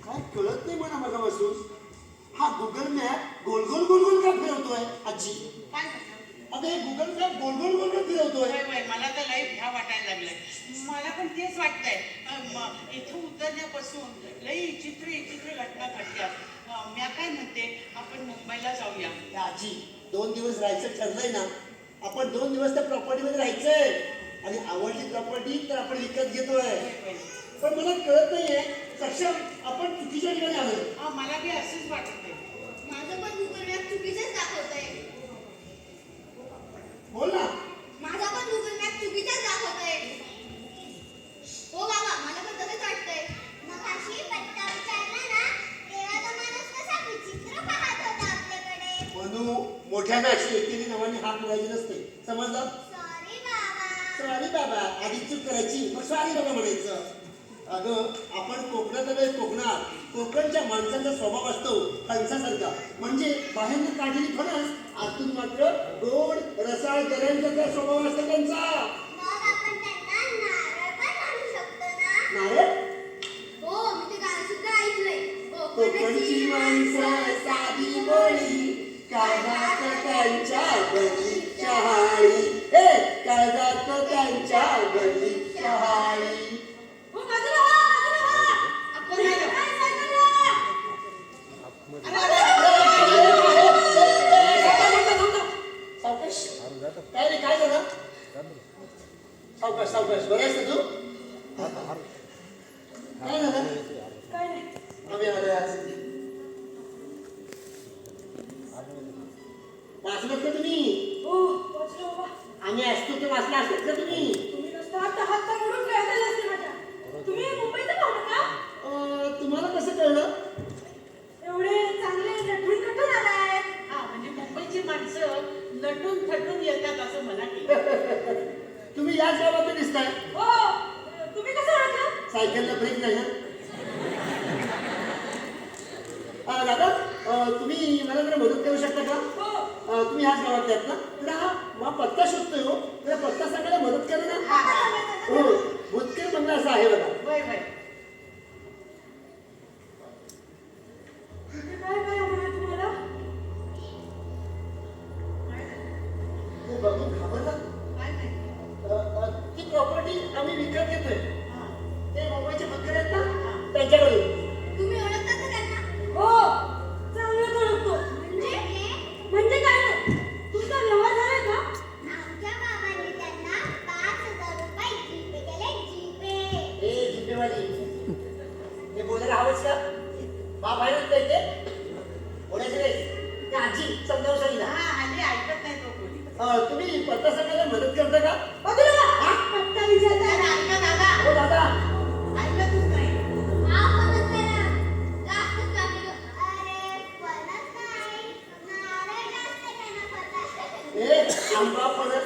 काय कळत नाही म्हणा मला बसून. हा गुगल मॅप गोल गोल गोल गोल का फिरवतोय आजी? काय अगं हे गुगल मॅप गोल गोल गोल का फिरवतोय? मला तर लय भ्या वाटायला लागलाय. मला पण तेच वाटतंय. इथं उतरण्यापासून लई चित्र घटना घडतात. मी काय म्हणते, आपण मुंबईला जाऊया. आजी 2 दिवस राहायचं ठरलंय ना, आपण 2 दिवस त्या प्रॉपर्टीमध्ये राहायचंय. आणि आवडली प्रॉपर्टी तर आपण विकत घेतोय. पण मला कळत नाहीये सक्षम, आपण चुकीच्या ठिकाणी आलोय. मला बी असंच वाटतंय. माझं पण गुगल मॅप चुकीचंच दाखवतंय. बोल ना. माझा पण गुगल मॅप चुकीचाच दाखवतोय. हो बाबा, मला पण तसंच वाटतंय. मगाशी पत्ता विचारला ना, तेव्हा तो माणूस कसा विचित्र पाहत होता आपल्याकडे. म्हणू मोठ्याने अशी एकेरी नावाने हात बोलायची नसते, समजलं? सॉरी बाबा. सॉरी बाबा. आधी चूक करायची मग सॉरी बाबा म्हणायचं. अगं आपण कोकणात आलोय. कोकणच्या माणसांचा स्वभाव असतो फणसासारखा. म्हणजे बाहेरनं काढलेली फणस, आतून मात्र गोड रसाळ गऱ्यांचा स्वभाव असतो त्यांचा. मग आपण त्यांना नारळ पण आणू शकतो ना? नारळ? हो, मी ते गाणं सुद्धा ऐकलंय. कोकणची माणसं साधी बोली, काळजात त्यांच्या बनी शहाळी. हे काळजात त्यांच्या बनी शहाळी. काय झालं? सावकाश सावकाश. बरं आहेस ना तू? काय झालं? आम्ही आलोय आज. वाचलं का तुम्ही? आम्ही असतो ते वाचला असतात का तुम्ही? तुम्हाला कसं कळलं? म्हणजे मुंबईची माणसं नटून थटून येतात असं म्हणा की. तुम्ही याच गावात दिसताय. सायकलला ब्रेक नाही ना? दादा, तुम्ही मला जरा मदत करू शकता का? तुम्ही ह्याच गावातले आहेत ना? तर हा पत्ता शोधतोय हो. तर पत्ता सांगायला मदत करा ना. हो, भूतकर बंगला असा आहे बघा. ते बघून घाबरला. ती प्रॉपर्टी आम्ही विकत घेतोय. ते मुंबईचे भूतकर आहेत ना, त्यांच्याकडे. तुम्ही ओळखता का त्यांना? म्हणजे काय नाही, तुमचा व्यवहार झालाय का? आमच्या बाबांनी त्यांना 5,000 रुपये जीपे केले. जीपे. ए जिपेवाली, हे बोलायला हवंच का? बाप आहे ना ते बोलायचं नाही. ते आजी समजावून सांगितलं. हल्ली ऐकत नाही तो कोणी. तुम्ही पत्ता सांगायला मदत करता का? पत्ता विचारताय. ऐका दादा, हो दादा. ऐकतच नाही. हा, फणस करा. जास्तच लागलं. अरे, फणस नाही. नारळ जास्त त्यांना पता. ए आंबा फणस